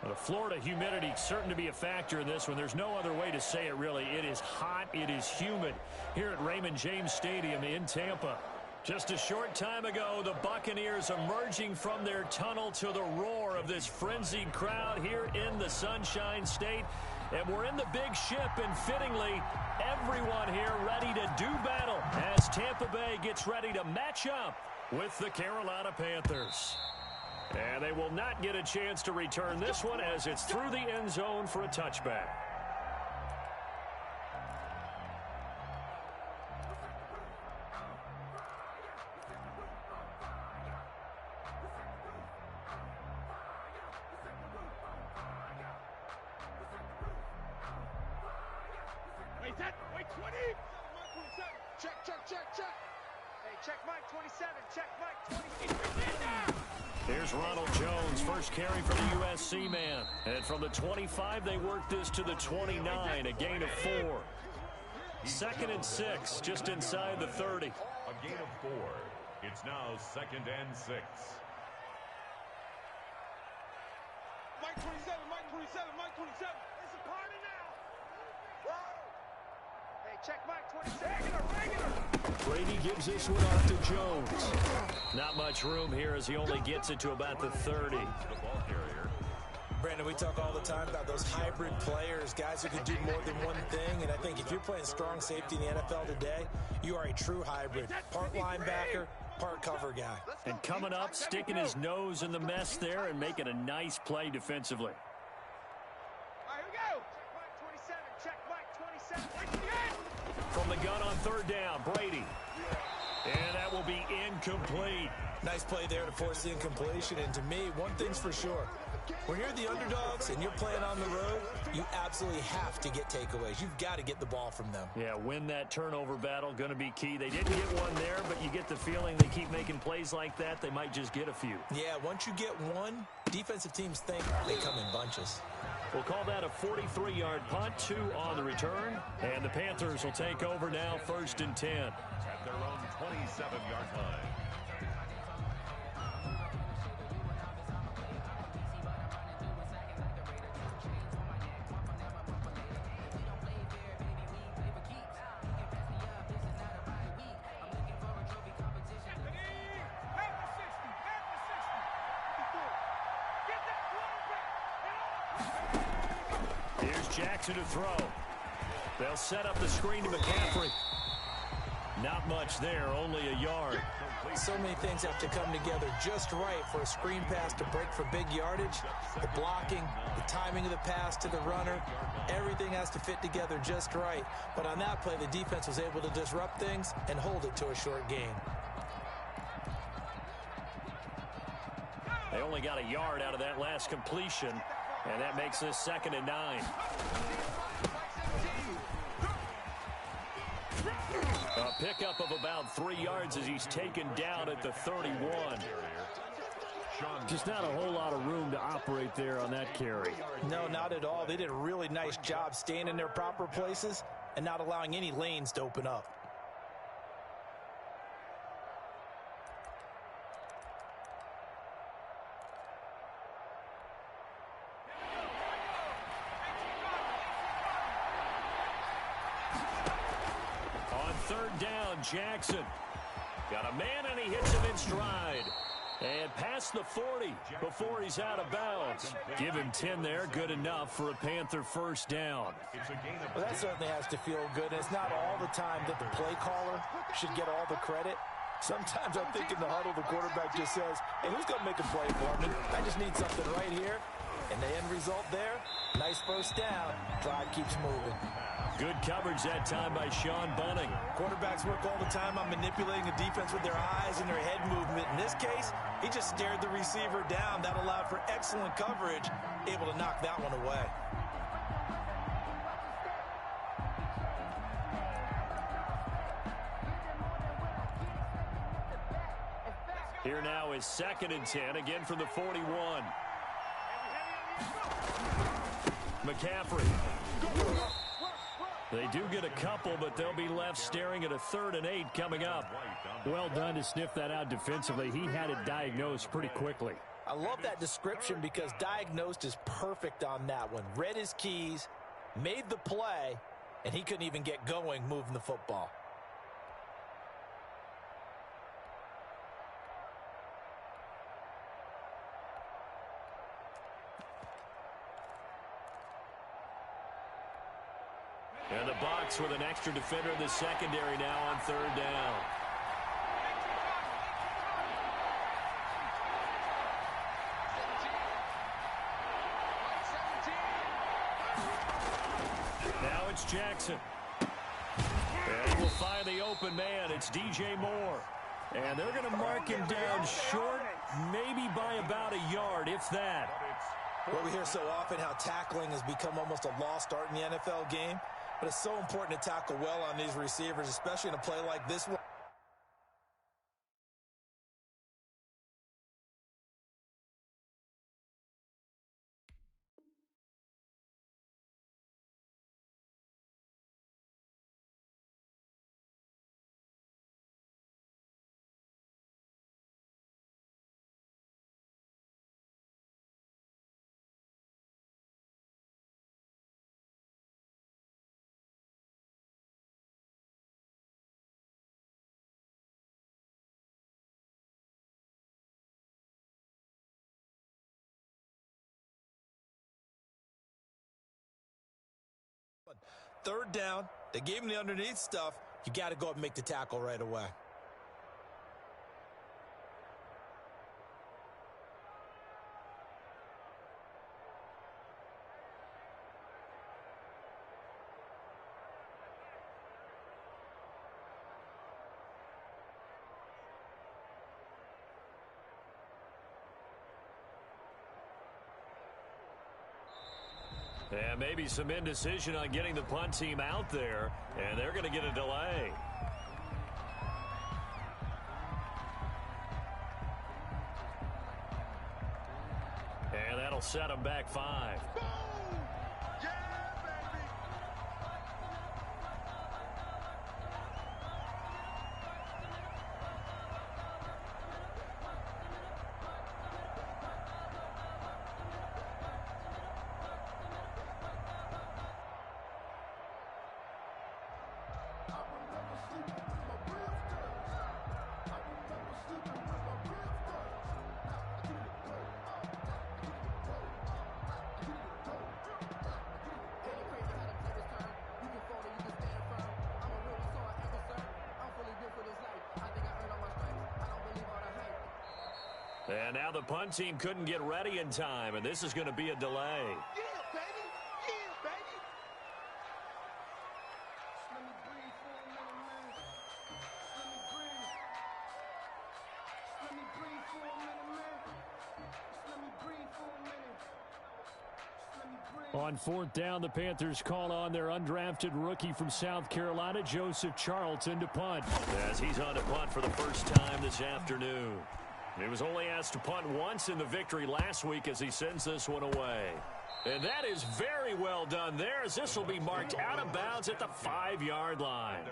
Well, the Florida humidity certain to be a factor in this one. There's no other way to say it, really. It is hot. It is humid here at Raymond James Stadium in Tampa. Just a short time ago, the Buccaneers emerging from their tunnel to the roar of this frenzied crowd here in the Sunshine State. And we're in the big ship, and fittingly, everyone here ready to do battle as Tampa Bay gets ready to match up with the Carolina Panthers. And they will not get a chance to return this one as it's through the end zone for a touchback. Wait, 20. Check. Hey, check Mike 27. Check Mike 27. Here's Ronald Jones, first carry for the USC man. And from the 25, they work this to the 29, a gain of 4. 2nd and 6, just inside the 30. A gain of 4. It's now 2nd and 6. Mike 27. It's a party now. Hey, check Mike 27. Regular. Brady gives this one off to Jones. Not much room here as he only gets it to about the 30. Brandon, we talk all the time about those hybrid players, guys who can do more than one thing. And I think if you're playing strong safety in the NFL today, you are a true hybrid. Part linebacker, part cover guy. And coming up, sticking his nose in the mess there and making a nice play defensively. All right, here we go. Check Mike 27. From the gun on 3rd down, Brady. And that will be incomplete. Nice play there to force the incompletion. And to me, one thing's for sure. When you're the underdogs and you're playing on the road, you absolutely have to get takeaways. You've got to get the ball from them. Yeah, win that turnover battle, going to be key. They didn't get one there, but you get the feeling they keep making plays like that, they might just get a few. Yeah, once you get one, defensive teams think they come in bunches. We'll call that a 43-yard punt, 2 on the return. And the Panthers will take over now, 1st and 10. At their own 27-yard line. Jackson to throw. They'll set up the screen to McCaffrey. Not much there, only a yard. So many things have to come together just right for a screen pass to break for big yardage. The blocking, the timing of the pass to the runner, everything has to fit together just right. But on that play, the defense was able to disrupt things and hold it to a short gain. They only got a yard out of that last completion. And that makes this 2nd and 9. A pickup of about 3 yards as he's taken down at the 31. Just not a whole lot of room to operate there on that carry. No, not at all. They did a really nice job staying in their proper places and not allowing any lanes to open up. Jackson got a man and he hits him in stride and past the 40 before he's out of bounds. Give him 10 there, good enough for a Panther 1st down. Well, that certainly has to feel good. And it's not all the time that the play caller should get all the credit. Sometimes I think in the huddle the quarterback just says, hey, who's going to make a play for me? I just need something right here. And the end result there, nice 1st down. Drive keeps moving. Good coverage that time by Sean Bunning. Quarterbacks work all the time on manipulating the defense with their eyes and their head movement. In this case, he just stared the receiver down. That allowed for excellent coverage, able to knock that one away. Here now is 2nd and 10, again from the 41. McCaffrey. They do get a couple, but they'll be left staring at a 3rd and 8 coming up. Well done to sniff that out defensively. He had it diagnosed pretty quickly. I love that description because diagnosed is perfect on that one. Read his keys, made the play, and he couldn't even get going moving the football. And the Bucs with an extra defender in the secondary now on third down. Now it's Jackson. And he will find the open man. It's DJ Moore. And they're going to mark him down short, maybe by about a yard, if that. Well, we hear so often how tackling has become almost a lost art in the NFL game. But it's so important to tackle well on these receivers, especially in a play like this one. Third down, they gave him the underneath stuff. You got to go up and make the tackle right away. And maybe some indecision on getting the punt team out there, and they're going to get a delay. And that'll set them back 5. And now the punt team couldn't get ready in time, and this is going to be a delay. Yeah, baby. Yeah, baby. Let me breathe for a minute, man. Let me breathe. Let me breathe for a minute, man. Let me breathe for a minute. Let me breathe. On fourth down, the Panthers call on their undrafted rookie from South Carolina, Joseph Charlton, to punt, as he's on to punt for the first time this afternoon. He was only asked to punt once in the victory last week as he sends this one away. And that is very well done there, as this will be marked out of bounds at the 5-yard line.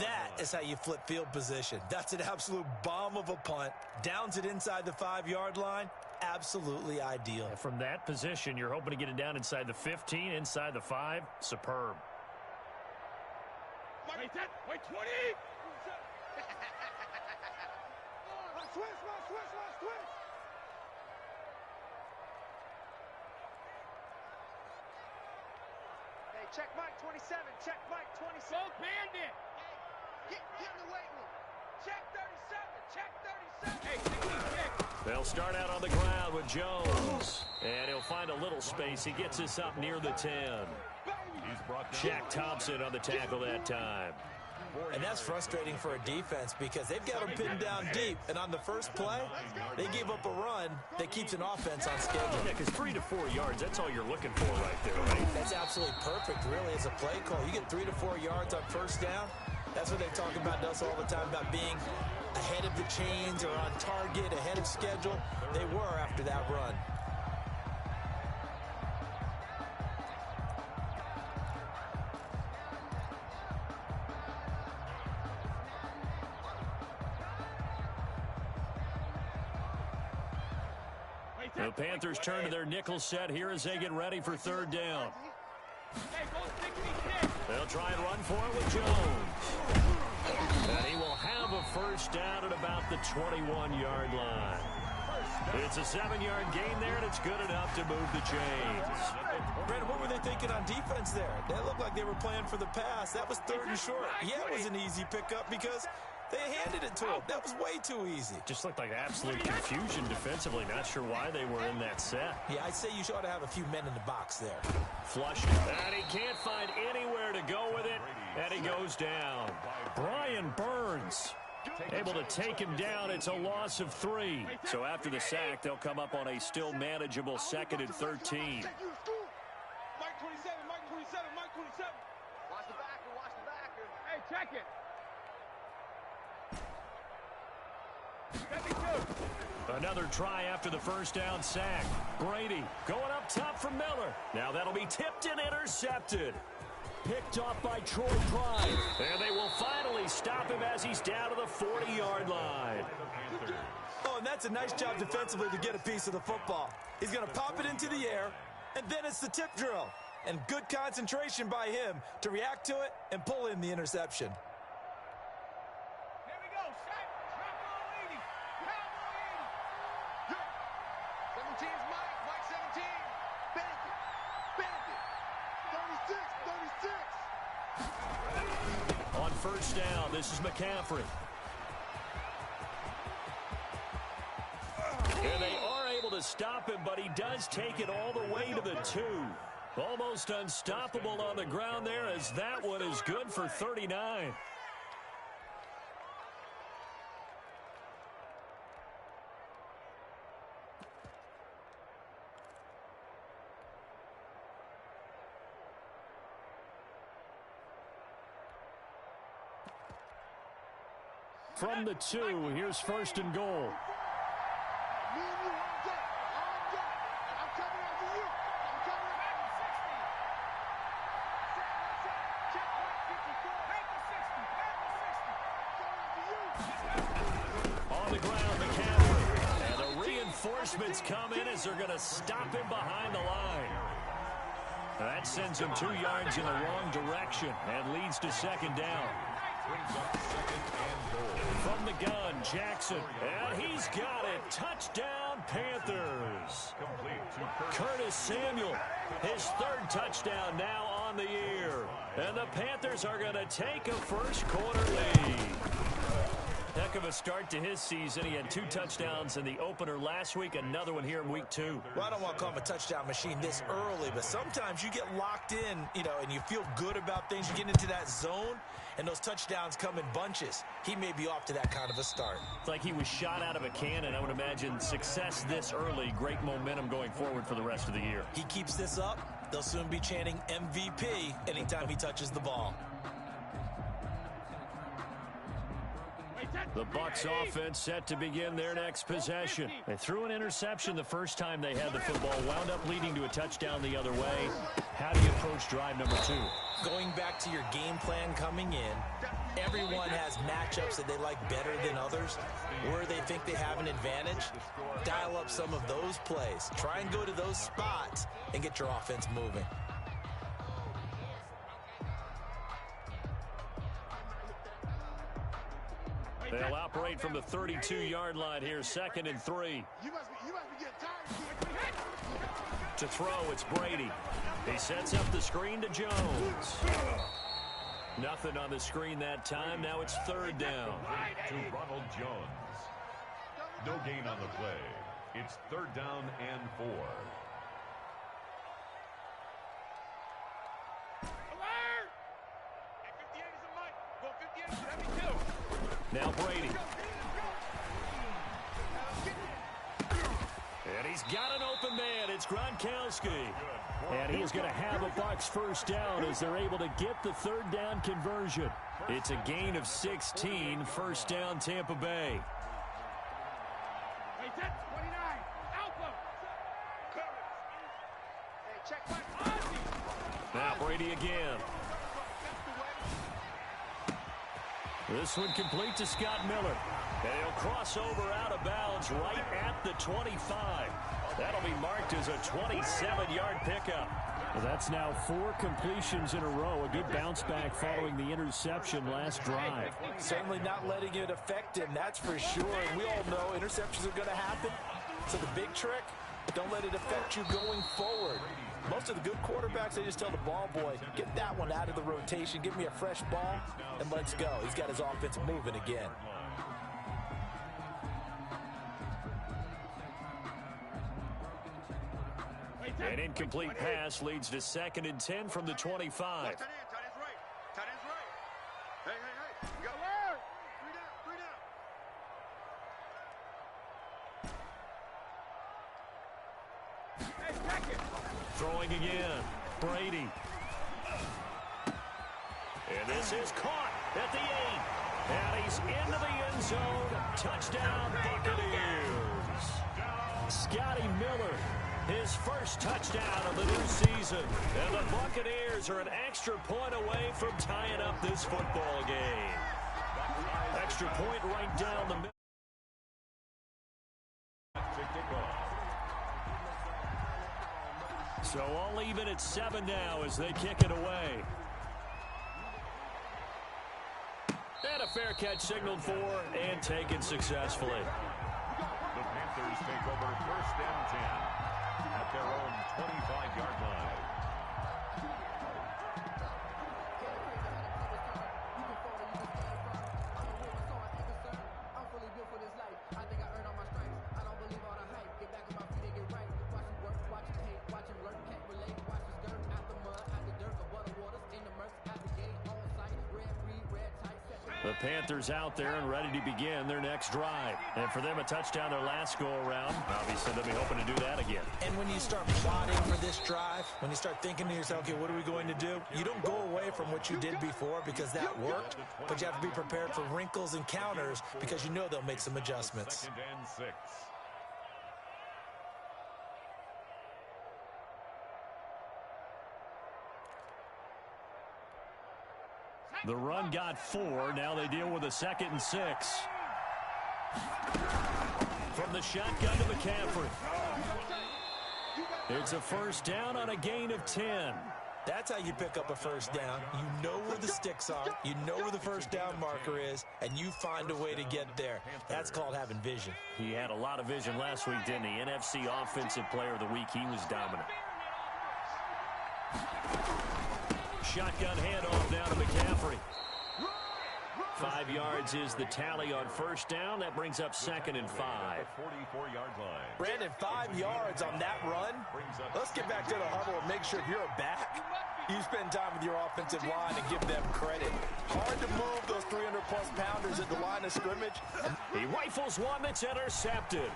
That is how you flip field position. That's an absolute bomb of a punt. Downs it inside the 5-yard line. Absolutely ideal. And from that position, you're hoping to get it down inside the 15, inside the 5. Superb. Wait, 20. Switch. Hey, check Mike 27. Check Mike 27. Go bandit. Get in the weight room. Check 37. Check 37. Hey, they'll start out on the ground with Jones. And he'll find a little space. He gets us up near the 10. Shaq Thompson on the tackle that time. And that's frustrating for a defense because they've got them pinned down deep. And on the first play, they gave up a run that keeps an offense on schedule. Yeah, because 3 to 4 yards, that's all you're looking for right there, right? That's absolutely perfect, really, as a play call. You get 3 to 4 yards on first down. That's what they talk about to us all the time, about being ahead of the chains or on target, ahead of schedule. They were after that run. The Panthers turn to their nickel set here as they get ready for third down. They'll try and run for it with Jones. And he will have a first down at about the 21-yard line. It's a 7-yard gain there, and it's good enough to move the chains. Brandon, what were they thinking on defense there? That looked like they were playing for the pass. That was 3rd and short. Yeah, it was an easy pickup because they handed it to him. That was way too easy. Just looked like absolute confusion defensively. Not sure why they were in that set. Yeah, I'd say you ought to have a few men in the box there. Flushed it. And he can't find anywhere to go with it. And he goes down. Brian Burns able to take him down. It's a loss of 3. So after the sack, they'll come up on a still manageable 2nd and 13. Mike 27, Mike 27, Mike 27. Watch the backer. Hey, check it. Another try after the first down sack. Brady going up top for Miller. Now that'll be tipped and intercepted. Picked off by Troy Pride. And they will finally stop him as he's down to the 40-yard line. Oh, and that's a nice job defensively to get a piece of the football. He's going to pop it into the air, and then it's the tip drill. And good concentration by him to react to it and pull in the interception. Here we go. Set. Cowboy 80. Cowboy 80. 17's Mike. Mike 17. Bandit. 36. On first down, this is McCaffrey. And they are able to stop him, but he does take it all the way to the 2. Almost unstoppable on the ground there, as that one is good for 39. From the 2, here's 1st and goal. On the ground, McCaffrey. And the reinforcements come in as they're going to stop him behind the line. That sends him 2 yards in the wrong direction and leads to 2nd down. From the gun, Jackson. And he's got it. Touchdown, Panthers. Curtis Samuel, his 3rd touchdown now on the year. And the Panthers are going to take a first-quarter lead. Heck of a start to his season. He had 2 touchdowns in the opener last week, another one here in week 2. Well, I don't want to call him a touchdown machine this early, but sometimes you get locked in, and you feel good about things. You get into that zone, and those touchdowns come in bunches. He may be off to that kind of a start. It's like he was shot out of a cannon. I would imagine success this early, great momentum going forward for the rest of the year. He keeps this up, they'll soon be chanting MVP anytime he touches the ball. The Bucs offense set to begin their next possession. They threw an interception the first time they had the football, wound up leading to a touchdown the other way. How do you approach drive number 2? Going back to your game plan coming in, everyone has matchups that they like better than others. Where they think they have an advantage, dial up some of those plays. Try and go to those spots and get your offense moving. They'll operate from the 32-yard line here, 2nd and 3. To throw, it's Brady. He sets up the screen to Jones. Nothing on the screen that time. Now it's 3rd down. To Ronald Jones. No gain on the play. It's 3rd down and 4. Now Brady. And he's got an open man. It's Gronkowski. And he is going to have a Bucs first down as they're able to get the 3rd down conversion. It's a gain of 16, 1st down Tampa Bay. Now Brady again. This one complete to Scott Miller. And he'll cross over out of bounds right at the 25. That'll be marked as a 27-yard pickup. Well, that's now 4 completions in a row. A good bounce back following the interception last drive. Certainly not letting it affect him, that's for sure. And we all know interceptions are going to happen. So the big trick, don't let it affect you going forward. Most of the good quarterbacks, they just tell the ball boy, get that one out of the rotation, give me a fresh ball, and let's go. He's got his offense moving again. An incomplete pass leads to 2nd and 10 from the 25. Tight end's right. Tight end's right. Hey. Go. 3 down. Hey, check it. Throwing again. Brady. And this is caught at the 8. And he's into the end zone. Touchdown, Buccaneers. Scotty Miller, his first touchdown of the new season. And the Buccaneers are an extra point away from tying up this football game. Extra point right down the middle. So all even at 7 now as they kick it away. And a fair catch signaled for and taken successfully. The Panthers take over 1st and 10 at their own 25-yard line. The Panthers out there and ready to begin their next drive. And for them, a touchdown their last go-around. Obviously, they'll be hoping to do that again. And when you start plotting for this drive, when you start thinking to yourself, okay, what are we going to do? You don't go away from what you did before because that worked, but you have to be prepared for wrinkles and counters because you know they'll make some adjustments. 2nd and 6. The run got 4. Now they deal with a 2nd and 6. From the shotgun to McCaffrey. It's a first down on a gain of 10. That's how you pick up a first down. You know where the sticks are. You know where the first down marker is, and you find a way to get there. That's called having vision. He had a lot of vision last week, didn't he? NFC Offensive Player of the Week. He was dominant. Shotgun handoff down to McCaffrey. 5 yards is the tally on first down. That brings up 2nd and 5. 44-yard line. Brandon, 5 yards on that run. Let's get back to the huddle and make sure if you're a back, you spend time with your offensive line and give them credit. Hard to move those 300-plus pounders at the line of scrimmage. He rifles one that's intercepted.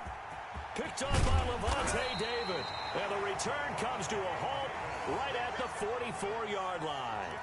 Picked up by Levante David. And the return comes to a halt right at the 44-yard line.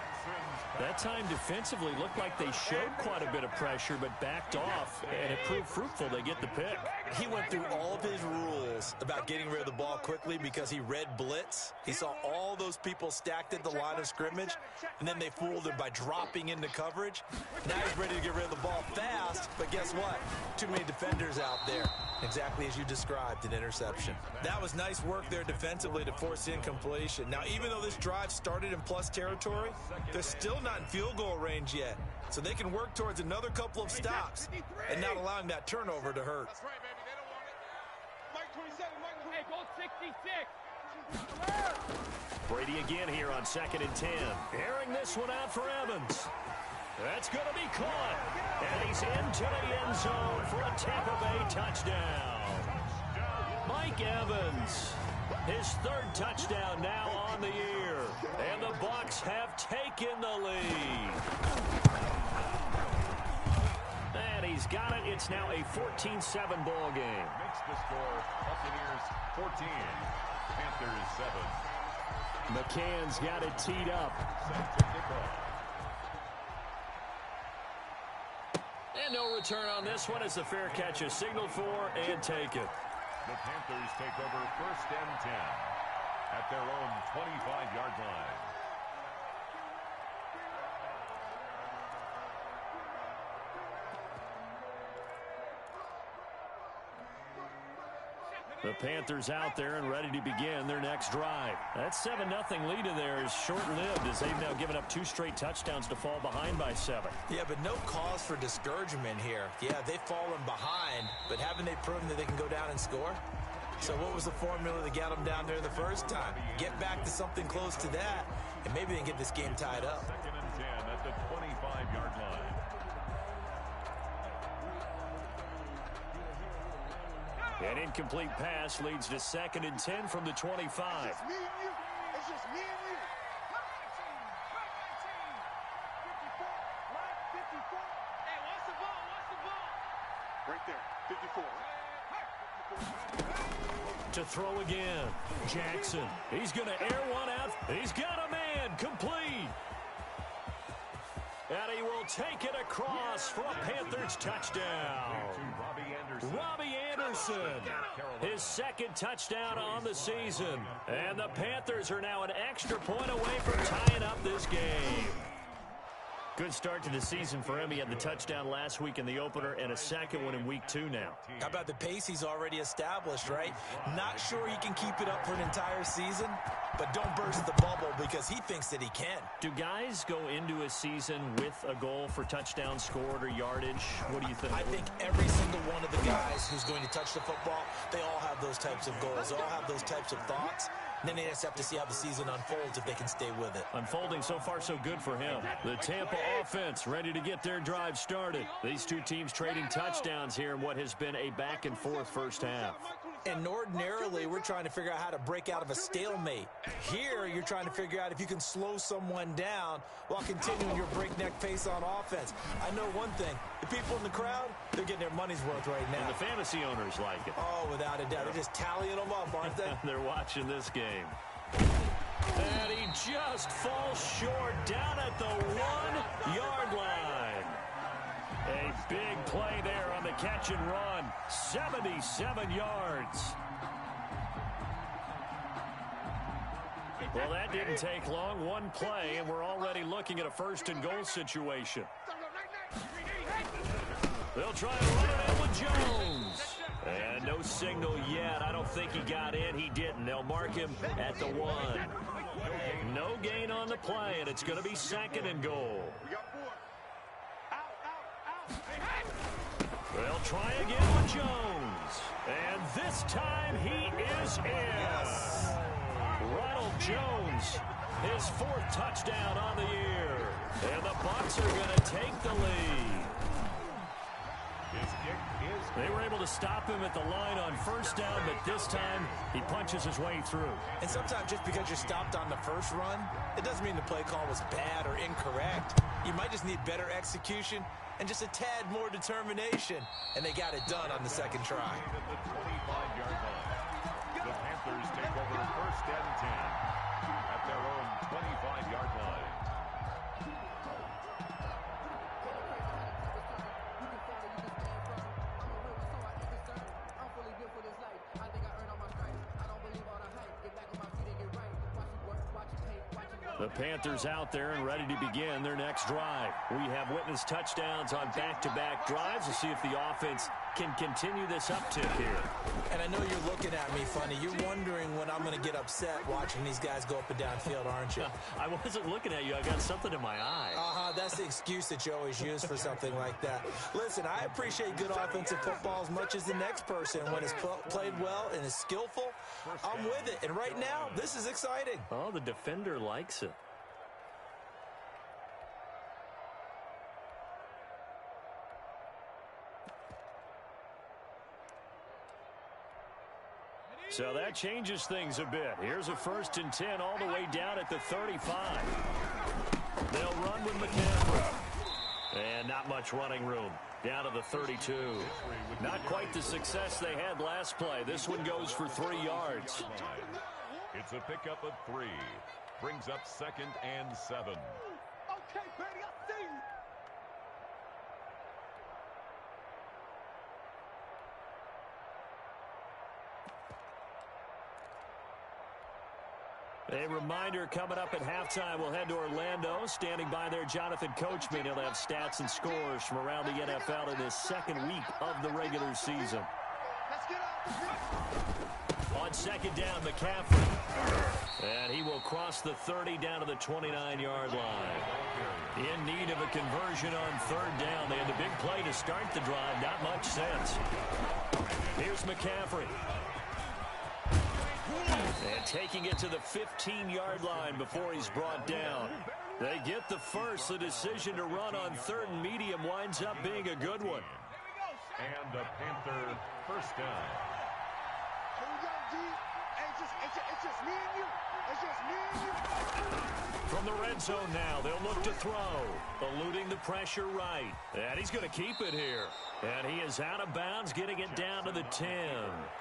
That time defensively looked like they showed quite a bit of pressure but backed off, and it proved fruitful. They get the pick. He went through all of his rules about getting rid of the ball quickly because he read blitz. He saw all those people stacked at the line of scrimmage, and then they fooled him by dropping into coverage. Now he's ready to get rid of the ball fast, but guess what? Too many defenders out there. Exactly as you described, an interception. That was nice work there defensively to force the incompletion. Now, even though this drive started in plus territory, they're still not in field goal range yet. So they can work towards another couple of stops and not allowing that turnover to hurt. That's right, baby. They don't want it. Mike 27, Mike 26. Hey, go 66. Brady again here on 2nd and 10. Airing this one out for Evans. That's going to be caught. And he's into the end zone for a Tampa Bay touchdown. Mike Evans, his 3rd touchdown now on the year. And the Bucs have taken the lead. And he's got it. It's now a 14-7 ball game. Makes the score Buccaneers 14, Panthers 7. McCann's got it teed up. Set to kickoff. And no return on this one as the fair catch is signaled for and taken. The Panthers take over 1st and 10 at their own 25-yard line. The Panthers out there and ready to begin their next drive. That 7-0 lead of theirs is short-lived as they've now given up 2 straight touchdowns to fall behind by 7. Yeah, but no cause for discouragement here. Yeah, they've fallen behind, but haven't they proven that they can go down and score? So what was the formula that got them down there the first time? Get back to something close to that, and maybe they can get this game tied up. 2nd and 10 at the 25-yard line. An incomplete pass leads to 2nd and 10 from the 25. It's just me and you. It's just me and you. 54. Line 54. Hey, what's the ball? What's the ball? Right there. 54. To throw again. Jackson. He's going to air one out. He's got a man. Complete. And he will take it across for a Panthers touchdown. Robbie Anderson. His 2nd touchdown on the season. And the Panthers are now an extra point away from tying up this game. Good start to the season for him. He had the touchdown last week in the opener and a 2nd one in week 2 now. How about the pace he's already established, right? Not sure he can keep it up for an entire season, but don't burst the bubble because he thinks that he can. Do guys go into a season with a goal for touchdown scored or yardage? What do you think? I think every single one of the guys who's going to touch the football, they all have those types of goals. They all have those types of thoughts. And then they just have to see how the season unfolds if they can stay with it. Unfolding so far so good for him. The Tampa offense ready to get their drive started. These two teams trading touchdowns here in what has been a back-and-forth first half. And ordinarily, we're trying to figure out how to break out of a stalemate. Here, you're trying to figure out if you can slow someone down while continuing your breakneck pace on offense. I know one thing. The people in the crowd, they're getting their money's worth right now. And the fantasy owners like it. Oh, without a doubt. They're just tallying them up, aren't they? They're watching this game. And he just falls short down at the 1-yard line. A big play there on the catch and run. 77 yards. Well, that didn't take long. One play, and we're already looking at a 1st and goal situation. They'll try and run it in with Jones. And no signal yet. I don't think he got in. He didn't. They'll mark him at the 1. No gain on the play, and it's going to be 2nd and goal. They'll try again with Jones. And this time he is in. Ronald Jones, his 4th touchdown on the year. And the Bucs are going to take the lead. They were able to stop him at the line on 1st down, but this time he punches his way through. And sometimes just because you're stopped on the first run, it doesn't mean the play call was bad or incorrect. You might just need better execution and just a tad more determination. And they got it done on the 2nd try. The 25-yard line. The Panthers take over 1st and 10 at their own 25-yard line. The Panthers out there and ready to begin their next drive. We have witnessed touchdowns on back-to-back drives to see if the offense can continue this uptick here. And I know you're looking at me funny. You're wondering when I'm going to get upset watching these guys go up and down field, aren't you? I wasn't looking at you. I got something in my eye. That's the excuse that you always use for something like that. Listen, I appreciate good offensive football as much as the next person. When it's played well and is skillful, I'm with it. And right now, this is exciting. Oh, the defender likes it. So that changes things a bit. Here's a 1st and 10 all the way down at the 35. They'll run with McCaffrey. And not much running room. Down to the 32. Not quite the success they had last play. This one goes for 3 yards. It's a pickup of 3. Brings up 2nd and 7. Okay, baby, I see you. A reminder coming up at halftime. We'll head to Orlando. Standing by there, Jonathan Coachman. He'll have stats and scores from around the NFL in his 2nd week of the regular season. Let's get out. On second down, McCaffrey. And he will cross the 30 down to the 29-yard line. In need of a conversion on third down. They had a big play to start the drive. Not much sense. Here's McCaffrey. And taking it to the 15-yard line before he's brought down. They get the first. The decision to run on third and medium winds up being a good one. And the Panther first down. Here we go, D. It's just me and you. It's just me and you. From the red zone now, they'll look to throw. Eluding the pressure right. And he's going to keep it here. And he is out of bounds, getting it down to the 10.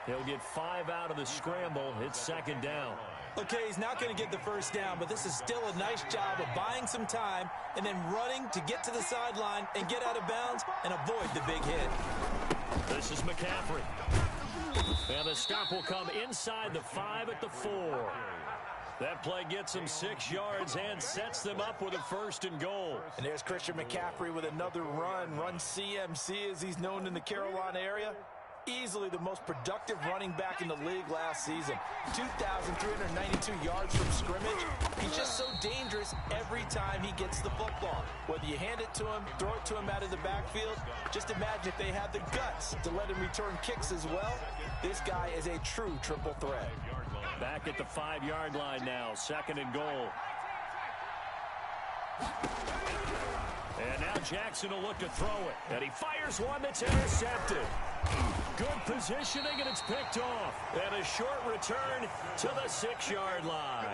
He'll get 5 out of the scramble. It's second down. Okay, he's not going to get the first down, but this is still a nice job of buying some time and then running to get to the sideline and get out of bounds and avoid the big hit. This is McCaffrey. And the stop will come inside the 5 at the 4. That play gets them 6 yards and sets them up with a first and goal. And there's Christian McCaffrey with another run CMC as he's known in the Carolina area. Easily the most productive running back in the league last season. 2,392 yards from scrimmage. He's just so dangerous every time he gets the football. Whether you hand it to him, throw it to him out of the backfield, just imagine if they had the guts to let him return kicks as well. This guy is a true triple threat. Back at the 5-yard line now, second and goal. And now Jackson will look to throw it. And he fires one that's intercepted. Good positioning, and it's picked off. And a short return to the 6-yard line.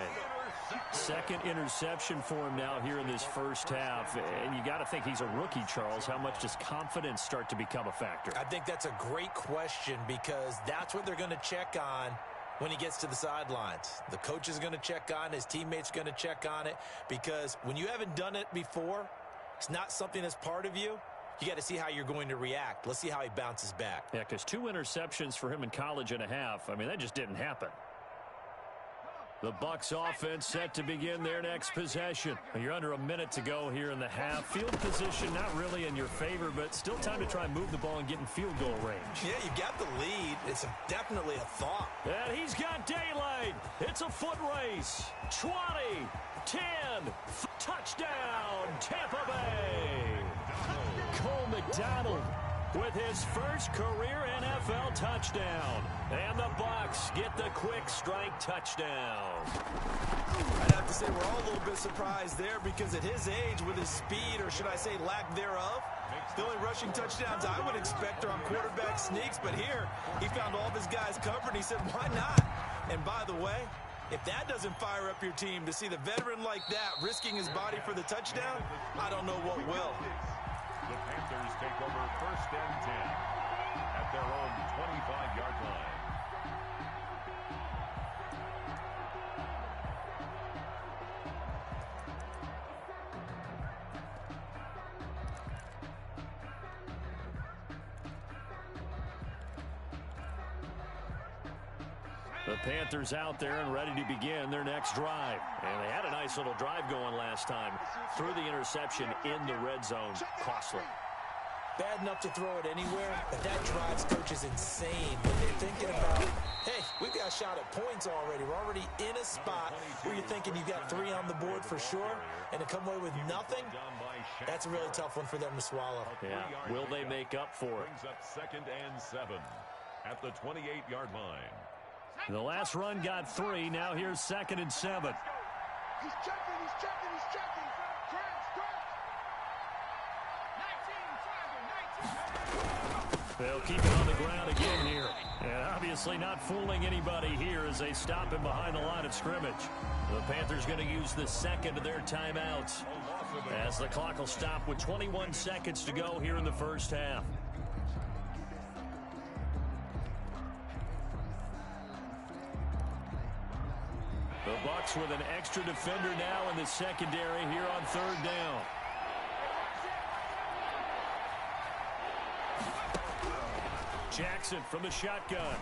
Second interception for him now here in this first half. And you got to think he's a rookie, Charles. How much does confidence start to become a factor? I think that's a great question because that's what they're going to check on when he gets to the sidelines. The coach is going to check on, his teammates going to check on it, because when you haven't done it before, it's not something that's part of you. You got to see how you're going to react. Let's see how he bounces back. Yeah, because 2 interceptions for him in college and a half. I mean, that just didn't happen. The Bucs offense set to begin their next possession. You're under a minute to go here in the half. Field position not really in your favor, but still time to try and move the ball and get in field goal range. Yeah, you got the lead. It's definitely a thought. And he's got daylight. It's a foot race. 20, 10, touchdown, Tampa Bay. Cole McDonald with his first career NFL touchdown. And the Bucs get the quick strike touchdown. I'd have to say we're all a little bit surprised there because at his age, with his speed, or should I say lack thereof, the only rushing touchdowns I would expect are on quarterback sneaks. But here, he found all of his guys covered, and he said, why not? And by the way, if that doesn't fire up your team to see the veteran like that risking his body for the touchdown, I don't know what will. The Panthers take over first and 10 at their own 25-yard line. The Panthers out there and ready to begin their next drive. And they had a nice little drive going last time. Threw the interception in the red zone. Costly. Bad enough to throw it anywhere, but that drives coaches insane when they're thinking about, hey, we've got a shot at points already. We're already in a spot where you're thinking you've got 3 on the board for sure, and to come away with nothing, that's a really tough one for them to swallow. Yeah, will they make up for it? Brings up second and 7 at the 28-yard line. The last run got 3. Now here's second and 7. He's checking, he's checking, he's checking. They'll keep it on the ground again here. And obviously not fooling anybody here as they stop him behind the line of scrimmage. The Panthers going to use the second of their timeouts as the clock will stop with 21 seconds to go here in the first half. The Bucs with an extra defender now in the secondary here on third down. Jackson from the shotgun.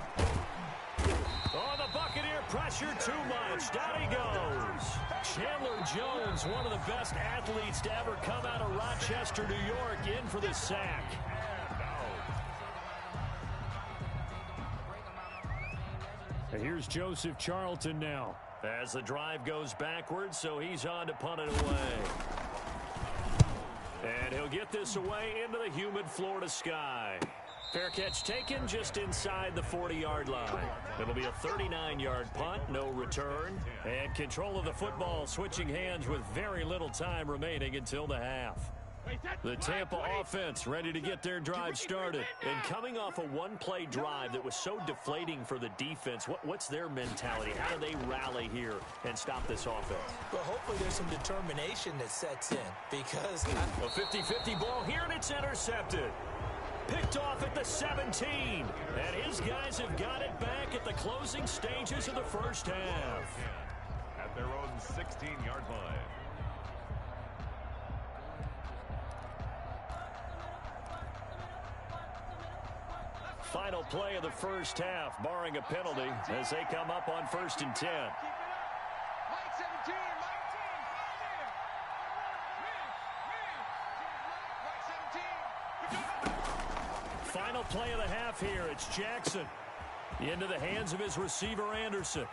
Oh, the Buccaneer pressure too much. Down he goes. Chandler Jones, one of the best athletes to ever come out of Rochester, New York, in for the sack. And here's Joseph Charlton now. As the drive goes backwards, so he's on to punt it away. And he'll get this away into the humid Florida sky. Fair catch taken just inside the 40-yard line. It'll be a 39-yard punt, no return. And control of the football switching hands with very little time remaining until the half. The Tampa offense ready to get their drive started. And coming off a one-play drive that was so deflating for the defense, what's their mentality? How do they rally here and stop this offense? Well, hopefully there's some determination that sets in because a 50-50 ball here, and it's intercepted. Picked off at the 17. And his guys have got it back at the closing stages of the first half. At their own 16-yard line. Final play of the first half, barring a penalty, as they come up on 1st and 10. Final play of the half here. It's Jackson into the hands of his receiver, Anderson.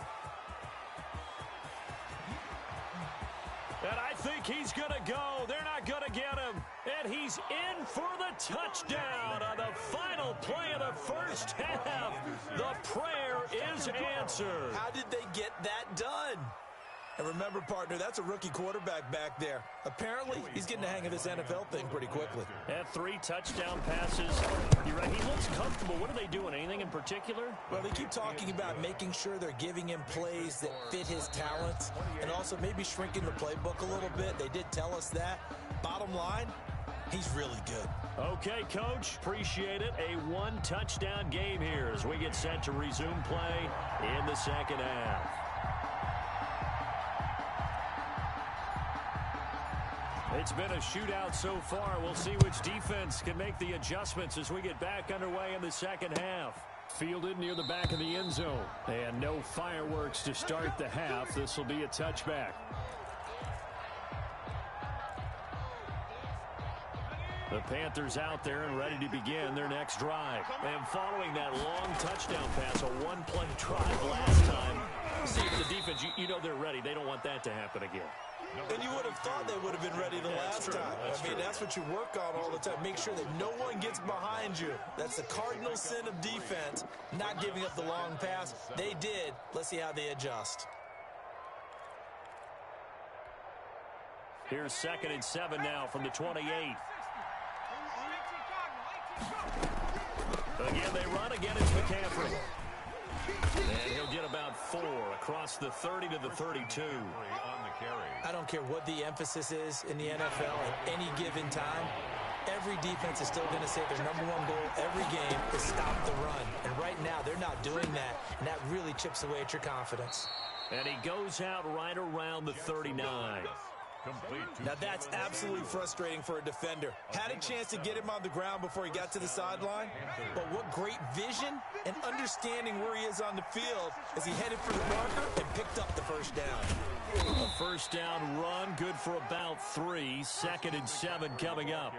And I think he's going to go. They're not going to get him. And he's in for the touchdown on the final play of the first half. The prayer is answered. How did they get that done? And remember, partner, that's a rookie quarterback back there. Apparently, he's getting the hang of this NFL thing pretty quickly. Had 3 touchdown passes. You're right, he looks comfortable. What are they doing? Anything in particular? Well, they keep talking about making sure they're giving him plays that fit his talents and also maybe shrinking the playbook a little bit. They did tell us that. Bottom line, he's really good. Okay, Coach. Appreciate it. A 1-touchdown game here as we get set to resume play in the second half. It's been a shootout so far. We'll see which defense can make the adjustments as we get back underway in the second half. Fielded near the back of the end zone. And no fireworks to start the half. This will be a touchback. The Panthers out there and ready to begin their next drive. And following that long touchdown pass, a one-play drive last time. See if the defense, you know they're ready. They don't want that to happen again. And you would have thought they would have been ready the last time. I mean, that's what you work on all the time. Make sure that no one gets behind you. That's the cardinal sin of defense, not giving up the long pass. They did. Let's see how they adjust. Here's 2nd and 7 now from the 28. Again, they run. Again, it's McCaffrey. And he'll get about 4 across the 30 to the 32. I don't care what the emphasis is in the NFL at any given time. Every defense is still going to say their #1 goal every game is stop the run. And right now, they're not doing that. And that really chips away at your confidence. And he goes out right around the 39. Now that's absolutely frustrating for a defender. Had a chance to get him on the ground before he got to the sideline, but what great vision and understanding where he is on the field as he headed for the marker and picked up the first down. A first down run, good for about 3. 2nd and 7 coming up.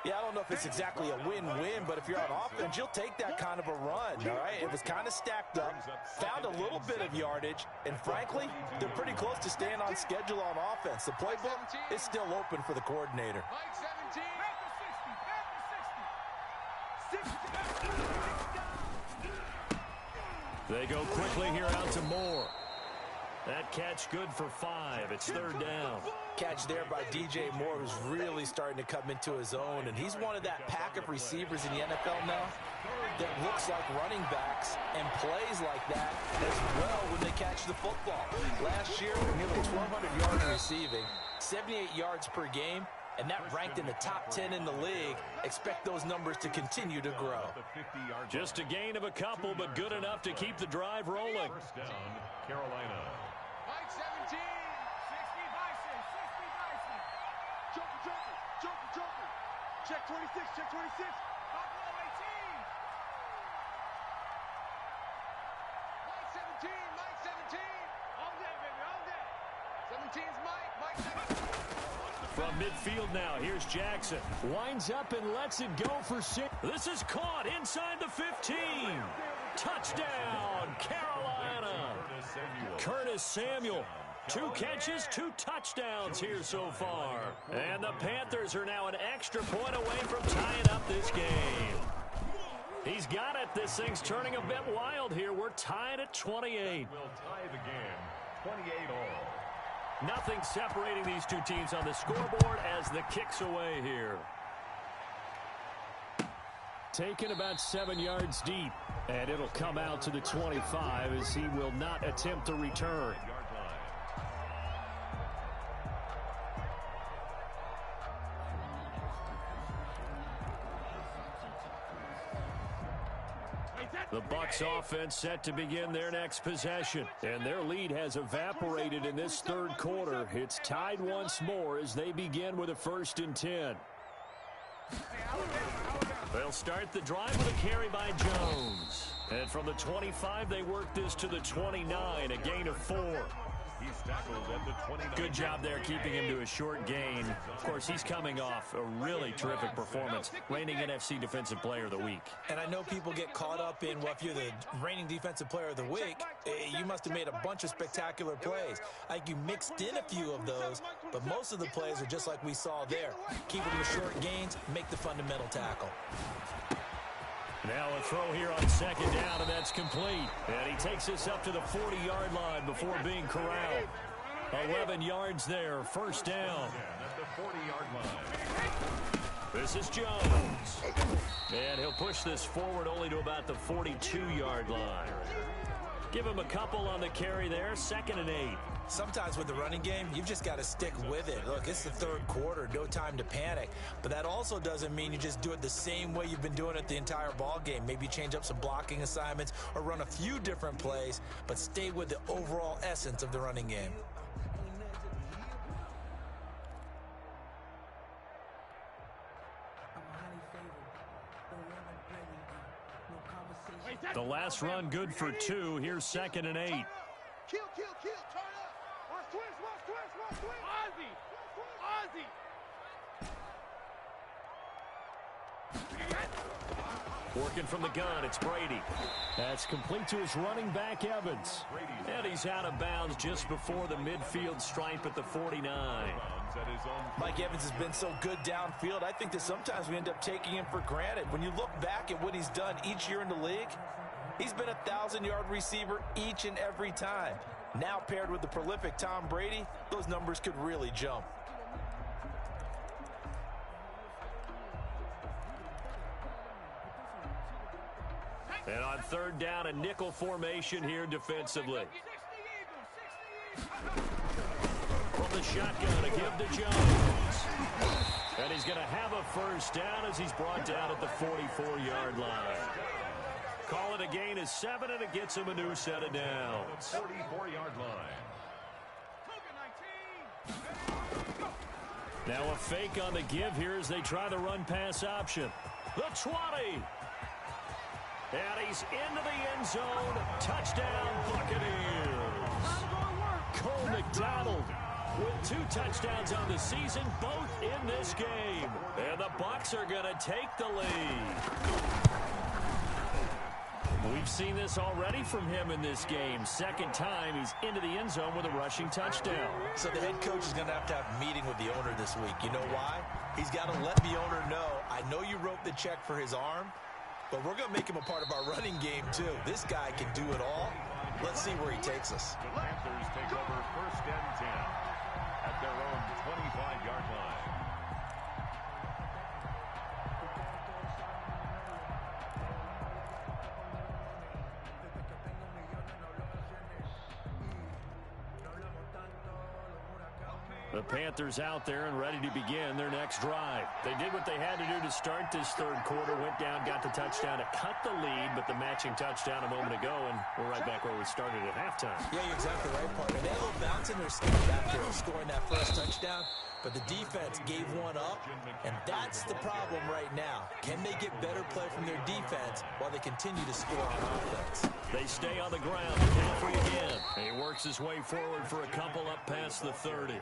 Yeah, I don't know if it's exactly a win-win, but if you're on offense, you'll take that kind of a run, all right? It was kind of stacked up, found a little bit of yardage, and frankly, they're pretty close to staying on schedule on offense. The playbook is still open for the coordinator. They go quickly here out to Moore. That catch good for 5. It's 3rd down. Catch there by DJ Moore, who's really starting to come into his own, and he's one of that pack of receivers in the NFL now that looks like running backs and plays like that as well when they catch the football. Last year, nearly 1,200 yards receiving, 78 yards per game, and that ranked in the top 10 in the league. Expect those numbers to continue to grow. Just a gain of a couple, but good enough to keep the drive rolling. First down, Carolina. Mike 17. 60 Bison. 60 Bison. Joker. Check 26. Check 26. Buffalo 18. Mike 17. All day, baby. All day. 17's Mike. Mike 17. From midfield now, here's Jackson. Winds up and lets it go for 6. This is caught inside the 15. Touchdown, Carolina. Curtis Samuel. 2 catches, 2 touchdowns here so far. And the Panthers are now an extra point away from tying up this game. He's got it. This thing's turning a bit wild here. We're tied at 28. We'll tie the game 28 all. Nothing separating these two teams on the scoreboard as the kick's away here. Taken about 7 yards deep. And it'll come out to the 25 as he will not attempt to return. The Bucs offense set to begin their next possession. And their lead has evaporated in this third quarter. It's tied once more as they begin with a 1st and 10. They'll start the drive with a carry by Jones. And from the 25, they work this to the 29, a gain of 4. He's tackled at the 29. Good job there keeping him to a short gain. Of course, he's coming off a really terrific performance, reigning NFC Defensive Player of the Week. And I know people get caught up in, well, if you're the reigning Defensive Player of the Week, you must have made a bunch of spectacular plays. Like you mixed in a few of those, but most of the plays are just like we saw there. Keep it to short gains, make the fundamental tackle. Now a throw here on 2nd down, and that's complete. And he takes us up to the 40-yard line before being corralled. 11 yards there, 1st down. At the 40-yard line. This is Jones. And he'll push this forward only to about the 42-yard line. Give him a couple on the carry there, 2nd and 8. Sometimes with the running game, you've just got to stick with it. Look, it's the third quarter, no time to panic. But that also doesn't mean you just do it the same way you've been doing it the entire ball game. Maybe change up some blocking assignments or run a few different plays, but stay with the overall essence of the running game. The last run good for 2. Here's 2nd and 8. Kill, turn up. Watch twist. Ozzy. Working from the gun, it's Brady. That's complete to his running back, Evans. And he's out of bounds just before the midfield stripe at the 49. Mike Evans has been so good downfield, I think that sometimes we end up taking him for granted. When you look back at what he's done each year in the league, he's been a 1,000-yard receiver each and every time. Now paired with the prolific Tom Brady, those numbers could really jump. And on 3rd down, a nickel formation here defensively. From the shotgun, a give to Jones. And he's going to have a 1st down as he's brought down at the 44-yard line. Call it a gain of 7, and it gets him a new set of downs. 44-yard line. Now a fake on the give here as they try the run-pass option. The 20. And he's into the end zone. Touchdown, Buccaneers. Cole McDonald with 2 touchdowns on the season, both in this game. And the Bucs are going to take the lead. We've seen this already from him in this game. 2nd time he's into the end zone with a rushing touchdown. So the head coach is going to have a meeting with the owner this week. You know why? He's got to let the owner know, I know you wrote the check for his arm, but we're going to make him a part of our running game too. This guy can do it all. Let's see where he takes us. The Panthers take over 1st and 10 at their own 25-yard line. The Panthers out there and ready to begin their next drive. They did what they had to do to start this third quarter, went down, got the touchdown to cut the lead, but the matching touchdown a moment ago, and we're right back where we started at halftime. Yeah, you're exactly right, partner. They had a little bounce in their step after scoring that first touchdown, but the defense gave one up, and that's the problem right now. Can they get better play from their defense while they continue to score on offense? They stay on the ground. McCaffrey again. He works his way forward for a couple up past the 30.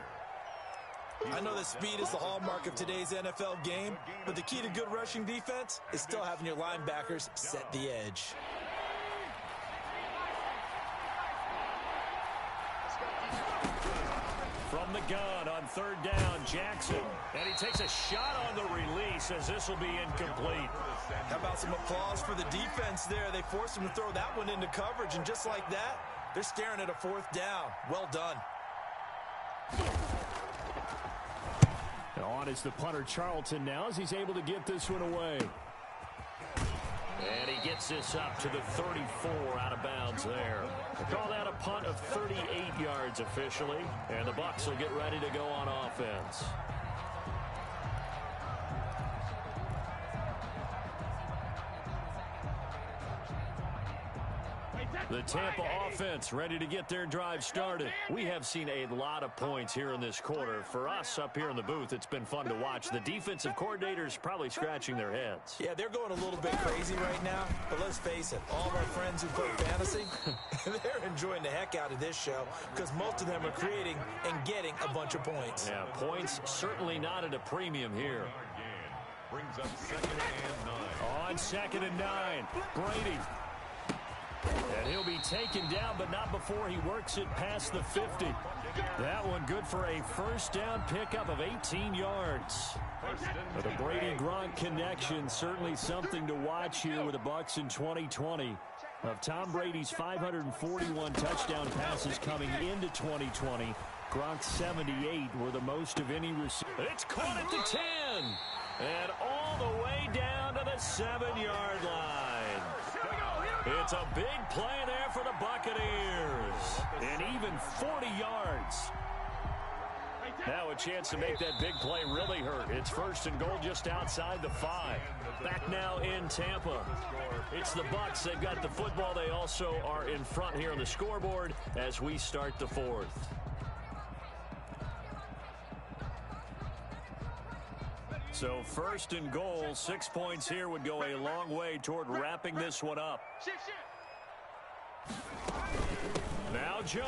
I know that speed is the hallmark of today's NFL game, but the key to good rushing defense is still having your linebackers set the edge. gone on third down. Jackson. And he takes a shot on the release as this will be incomplete. How about some applause for the defense there? They forced him to throw that one into coverage, and just like that, they're staring at a fourth down. Well done. On is the punter Charlton now as he's able to get this one away. And he gets this up to the 34 out of bounds there. They call that a punt of 38 yards officially. And the Bucs will get ready to go on offense. The Tampa offense ready to get their drive started. We have seen a lot of points here in this quarter. For us up here in the booth, it's been fun to watch. The defensive coordinators probably scratching their heads. Yeah, they're going a little bit crazy right now. But let's face it, all of our friends who play fantasy, they're enjoying the heck out of this show because most of them are creating and getting a bunch of points. Yeah, points certainly not at a premium here. Brings up 2nd and 9. On 2nd and 9, Brady. And he'll be taken down, but not before he works it past the 50. That one good for a first down pickup of 18 yards. But the Brady-Gronk connection, certainly something to watch here with the Bucs in 2020. Of Tom Brady's 541 touchdown passes coming into 2020, Gronk's 78 were the most of any receiver. It's caught at the 10. And all the way down to the 7-yard line. It's a big play there for the Buccaneers. And even 40 yards. Now a chance to make that big play really hurt. It's 1st and goal just outside the 5. Back now in Tampa. It's the Bucs. They've got the football. They also are in front here on the scoreboard as we start the 4th. So 1st and goal, 6 points here would go a long way toward wrapping this one up. Now Jones.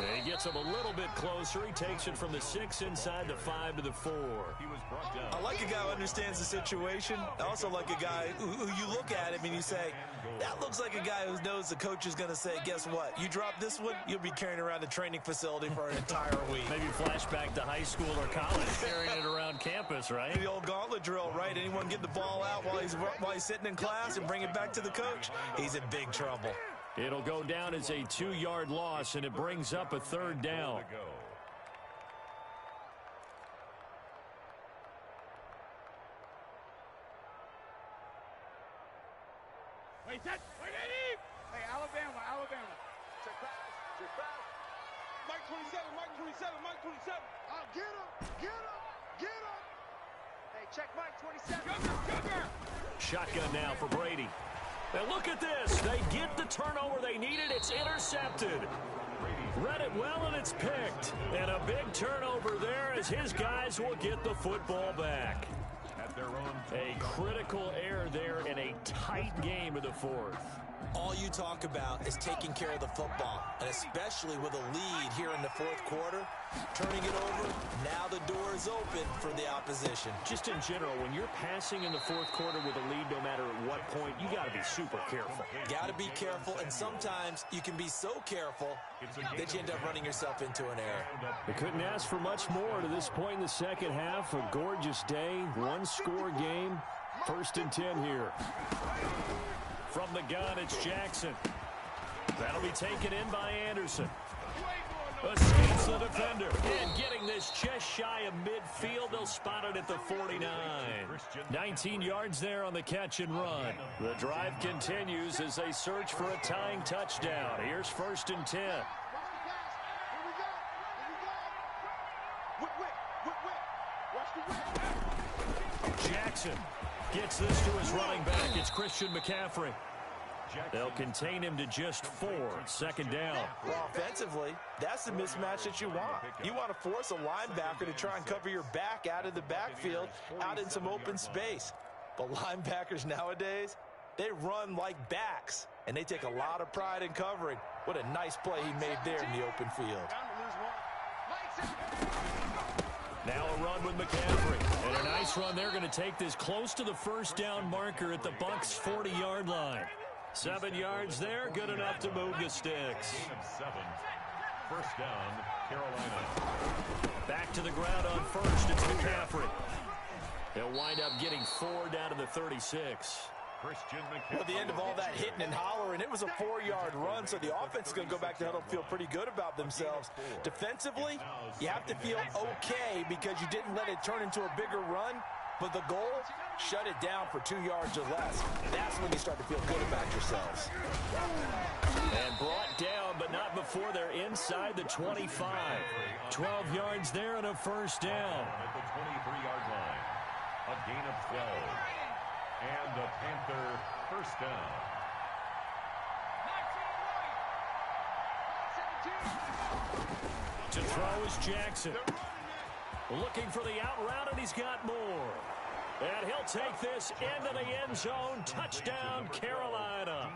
And he gets him a little bit closer. He takes it from the 6 inside the 5 to the 4. He was brought down. I like a guy who understands the situation. I also like a guy who you look at him and you say, that looks like a guy who knows the coach is going to say, guess what? You drop this one, you'll be carrying around the training facility for an entire week. Maybe flashback to high school or college, carrying it around campus, right? The old gauntlet drill, right? Anyone get the ball out while he's sitting in class and bring it back to the coach? He's in big trouble. It'll go down as a 2-yard loss, and it brings up a 3rd down. Wait, set. Wait, hey, Alabama. Check pass. Mike 27. Get him. Hey, check Mike 27. Cover. Shotgun now for Brady. And look at this. They get the turnover they needed. It's intercepted. Read it well, and it's picked. And a big turnover there as his guys will get the football back. At their own. A critical error there in a tight game of the 4th. All you talk about is taking care of the football, and especially with a lead here in the 4th quarter, turning it over, now the door is open for the opposition. Just in general, when you're passing in the 4th quarter with a lead, no matter at what point, you got to be super careful. Got to be careful, and sometimes you can be so careful that you end up running yourself into an error. They couldn't ask for much more to this point in the 2nd half. A gorgeous day, 1-score game, 1st and 10 here. From the gun, it's Jackson. That'll be taken in by Anderson. Escapes the defender. And getting this just shy of midfield, they'll spot it at the 49. 19 yards there on the catch and run. The drive continues as they search for a tying touchdown. Here's 1st and 10. Jackson gets this to his running back. It's Christian McCaffrey. They'll contain him to just 4. 2nd down. Well, offensively, that's the mismatch that you want. You want to force a linebacker to try and cover your back out of the backfield, out in some open space. But linebackers nowadays, they run like backs, and they take a lot of pride in covering. What a nice play he made there in the open field. Now a run with McCaffrey. And a nice run. They're going to take this close to the 1st down marker at the Bucs' 40-yard line. 7 yards there, good enough to move the sticks. First down, Carolina. Back to the ground on first. It's McCaffrey. He'll wind up getting 4 down to the 36. Christian McCaffrey. Well, at the end of all that hitting and hollering, it was a 4-yard run, so the offense is going to go back to the huddle and feel pretty good about themselves. Defensively, you have to feel okay because you didn't let it turn into a bigger run, but the goal, shut it down for 2 yards or less. That's when you start to feel good about yourselves. And brought down, but not before they're inside the 25. 12 yards there and a first down. At the 23-yard line. A gain of 12. And the Panther first down. To throw is Jackson. Looking for the out route, and he's got more. And he'll take this into the end zone. Touchdown, Carolina.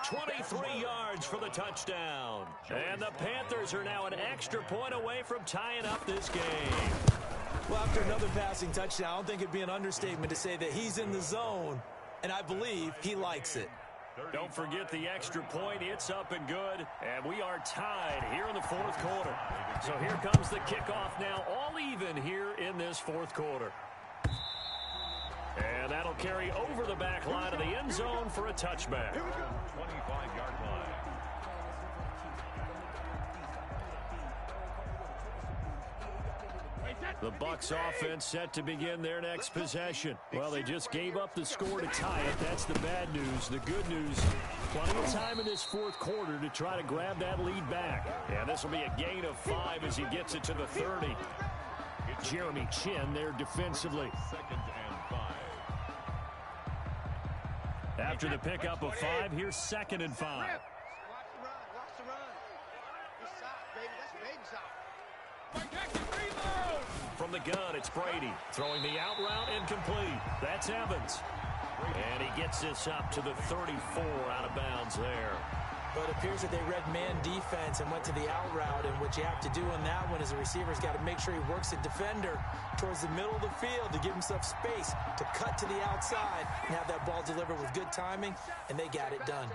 23 yards for the touchdown. And the Panthers are now an extra point away from tying up this game. Well, after another passing touchdown, I don't think it'd be an understatement to say that he's in the zone, and I believe he likes it. Don't forget the extra point. It's up and good, and we are tied here in the fourth quarter. So here comes the kickoff now, all even here in this fourth quarter. And that'll carry over the back line of the end zone for a touchback. 25-yard line. The Bucs offense set to begin their next possession. Well, they just gave up the score to tie it. That's the bad news. The good news, plenty of time in this fourth quarter to try to grab that lead back. And this will be a gain of 5 as he gets it to the 30. Jeremy Chin there defensively. Second and 5. After the pickup of 5, here's second and 5. Watch the run. Watch the run. Good side, baby. That's baby side. From the gun, it's Brady. Throwing the out route incomplete. That's Evans. And he gets this up to the 34 out of bounds there. But it appears that they read man defense and went to the out route, and what you have to do on that one is the receiver's got to make sure he works the defender towards the middle of the field to give himself space to cut to the outside and have that ball delivered with good timing, and they got it done.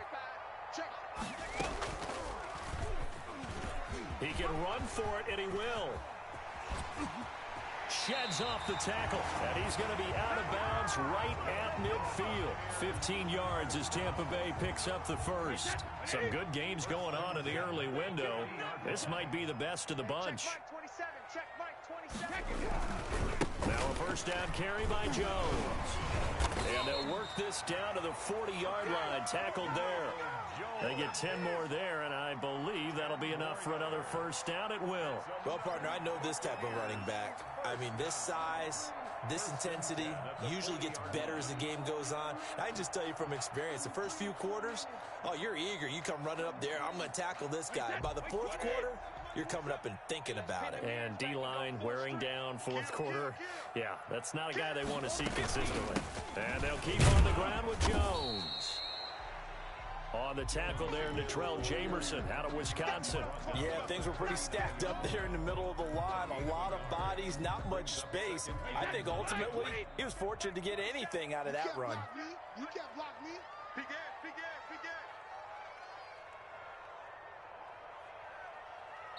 He can run for it, and he will. Sheds off the tackle, and he's going to be out of bounds right at midfield. 15 yards as Tampa Bay picks up the first. Some good games going on in the early window. This might be the best of the bunch. Now a first down carry by Jones. And they'll work this down to the 40-yard line. Tackled there. They get 10 more there, and I believe that'll be enough for another first down. It will. Well, partner, I know this type of running back. I mean, this size, this intensity usually gets better as the game goes on. I can just tell you from experience, the first few quarters, oh, you're eager. You come running up there. I'm going to tackle this guy. By the fourth quarter, you're coming up and thinking about it. And D-line wearing down fourth quarter. Yeah, that's not a guy they want to see consistently. And they'll keep on the ground with Jones. On the tackle there, Natrell Jamerson out of Wisconsin. Yeah, things were pretty stacked up there in the middle of the line. A lot of bodies, not much space. I think ultimately he was fortunate to get anything out of that run. You can't block me. Big ass, big ass, big ass.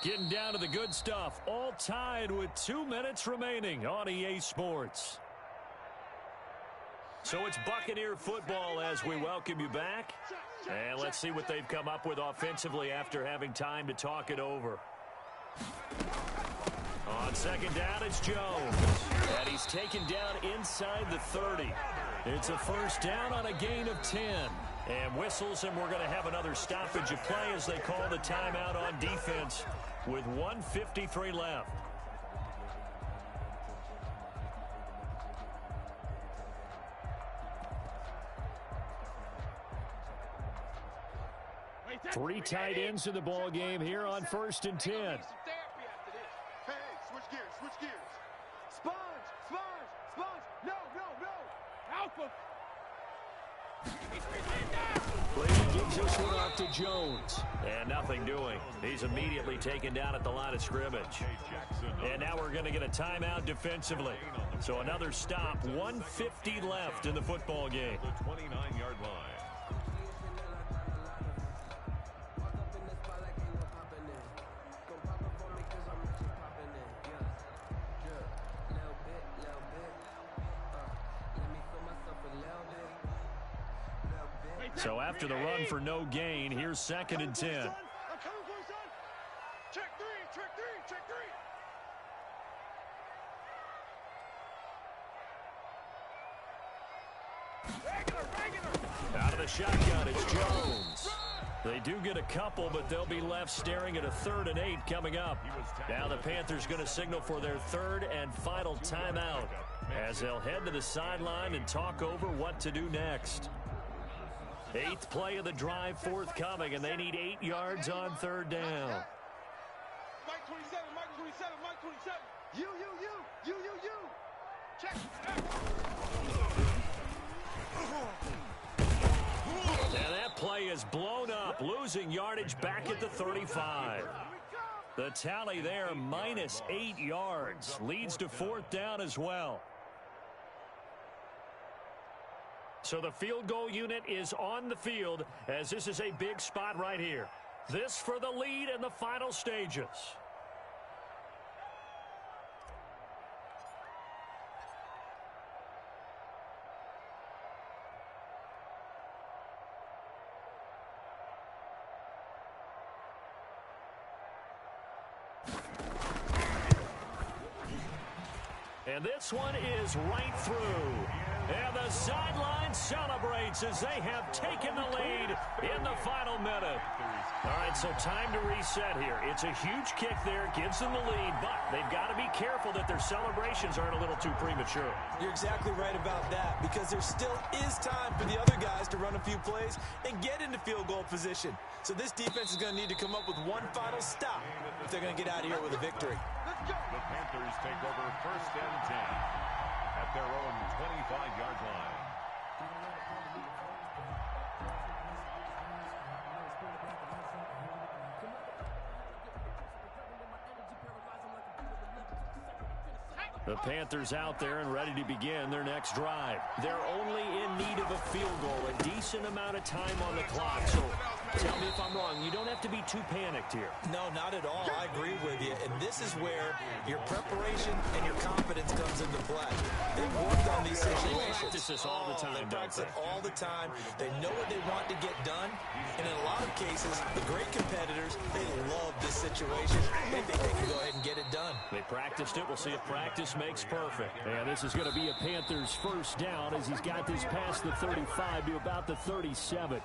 Getting down to the good stuff. All tied with 2 minutes remaining on EA Sports. So it's Buccaneer football as we welcome you back. And let's see what they've come up with offensively after having time to talk it over. On second down, it's Jones. And he's taken down inside the 30. It's a first down on a gain of 10. And whistles, and we're going to have another stoppage of play as they call the timeout on defense with 1:53 left. Three tight ends in the ball game here on 1st and 10. Hey, switch gears, switch gears. Sponge, sponge, sponge. No, no, no. Alpha. Brady gives this one off to Jones. And nothing doing. He's immediately taken down at the line of scrimmage. And now we're going to get a timeout defensively. So another stop. 1:50 left in the football game. The 29-yard line. So after the run for no gain, here's 2nd and 10. Check three, check three, check three. Out of the shotgun, it's Jones. They do get a couple, but they'll be left staring at a 3rd and 8 coming up. Now the Panthers going to signal for their 3rd and final timeout as they'll head to the sideline and talk over what to do next. 8th play of the drive forthcoming, and they need 8 yards on 3rd down. Mike 27, Mike 27, Mike 27. You. Check. And that play is blown up, losing yardage back at the 35. The tally there, -8 yards, leads to 4th down as well. So the field goal unit is on the field as this is a big spot right here. This for the lead in the final stages. And this one is right through. And the sideline celebrates as they have taken the lead in the final minute. All right, so time to reset here. It's a huge kick there, gives them the lead, but they've got to be careful that their celebrations aren't a little too premature. You're exactly right about that, because there still is time for the other guys to run a few plays and get into field goal position. So this defense is going to need to come up with one final stop if they're going to get out of here with a victory. The Panthers take over 1st and 10 at their own 25-yard line. The Panthers out there and ready to begin their next drive. They're only in need of a field goal, a decent amount of time on the clock. So tell me if I'm wrong. You don't have to be too panicked here. No, not at all. I agree with you. And this is where your preparation and your confidence comes into play. They've worked on these situations. They practice this all the time. They practice it all the time. They know what they want to get done. And in a lot of cases, the great competitors, they love this situation. They think they can go ahead and get it done. They practiced it. We'll see if practice makes perfect. And this is going to be a Panthers 1st down as he's got this past the 35 to about the 37.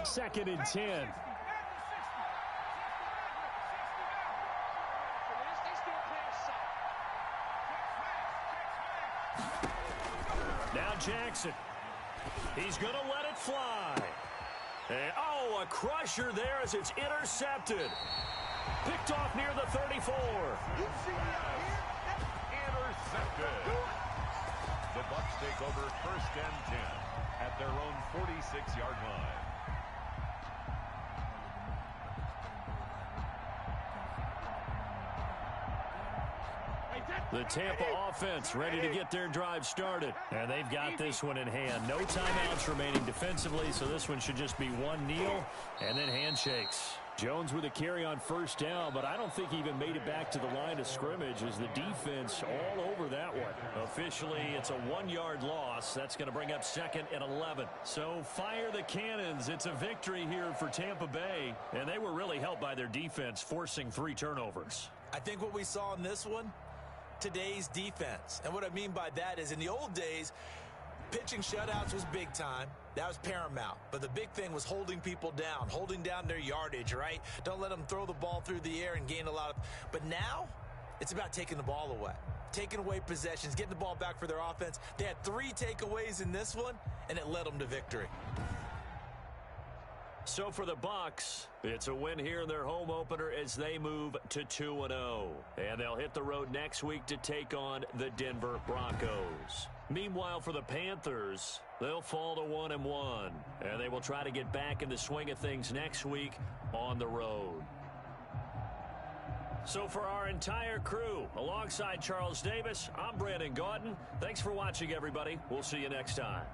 Second and 10. Now Jackson. He's going to let it fly. And, a crusher there as it's intercepted. Picked off near the 34. Intercepted. The Bucs take over 1st and 10 at their own 46-yard line. The Tampa offense ready to get their drive started. And they've got this one in hand. No timeouts remaining defensively, so this one should just be one kneel and then handshakes. Jones with a carry on 1st down, but I don't think he even made it back to the line of scrimmage as the defense all over that one. Officially, it's a 1-yard loss. That's going to bring up 2nd and 11. So fire the cannons. It's a victory here for Tampa Bay, and they were really helped by their defense, forcing 3 turnovers. I think what we saw in this one, today's defense. And what I mean by that is in the old days, pitching shutouts was big time. That was paramount. But the big thing was holding people down, holding down their yardage, right? Don't let them throw the ball through the air and gain a lot of... But now, it's about taking the ball away. Taking away possessions, getting the ball back for their offense. They had 3 takeaways in this one, and it led them to victory. So for the Bucs, it's a win here in their home opener as they move to 2-0. And they'll hit the road next week to take on the Denver Broncos. Meanwhile, for the Panthers, They'll fall to 1-1, and they will try to get back in the swing of things next week on the road. So for our entire crew, alongside Charles Davis, I'm Brandon Gaudin. Thanks for watching, everybody. We'll see you next time.